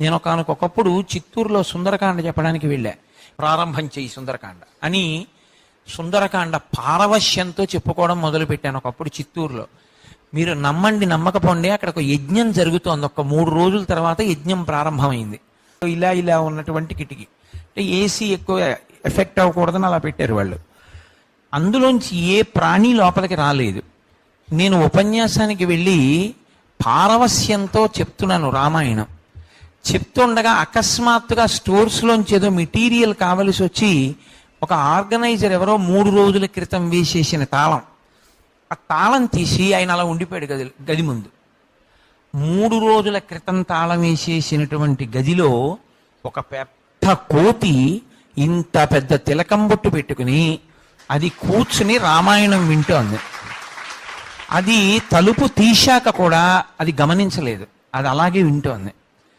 నేను ఒకనకొకప్పుడు చిత్తూరులో సుందరకాండ చెప్పడానికి వెళ్ళా. ప్రారంభం చేయి సుందరకాండ అని సుందరకాండ పారవశ్యంతో చెప్పుకోవడం మొదలుపెట్టాను ఒకప్పుడు చిత్తూరులో. మీరు నమ్మండి నమ్మకపోండి, అక్కడ ఒక యజ్ఞం జరుగుతోంది. ఒక 3 రోజుల తర్వాత యజ్ఞం ప్రారంభమైంది. ఇలా ఇలా ఉన్నటువంటి కిటికీ, అంటే ఏసీ ఎక్కువ ఎఫెక్ట్ అవ్వకూడదని అలా పెట్టారు వాళ్ళు. అందులోంచి ఏ ప్రాణి లోపలికి రాలేదు. నేను ఉపన్యాసానికి వెళ్ళి పారవస్యంతో చెప్తున్నాను రామాయణం. చెప్తుండగా అకస్మాత్తుగా స్టోర్స్లోంచి ఏదో మెటీరియల్ కావలసి వచ్చి ఒక ఆర్గనైజర్ ఎవరో 3 రోజుల క్రితం వేసేసిన తాళం, ఆ తాళం తీసి ఆయన అలా ఉండిపోయాడు గది ముందు. 3 రోజుల క్రితం తాళం వేసేసినటువంటి గదిలో ఒక పెద్ద కోతి ఇంత పెద్ద తిలకం బొట్టు పెట్టుకుని అది కూర్చుని రామాయణం వింటోంది. అది తలుపు తీశాక కూడా అది గమనించలేదు, అది అలాగే వింటోంది.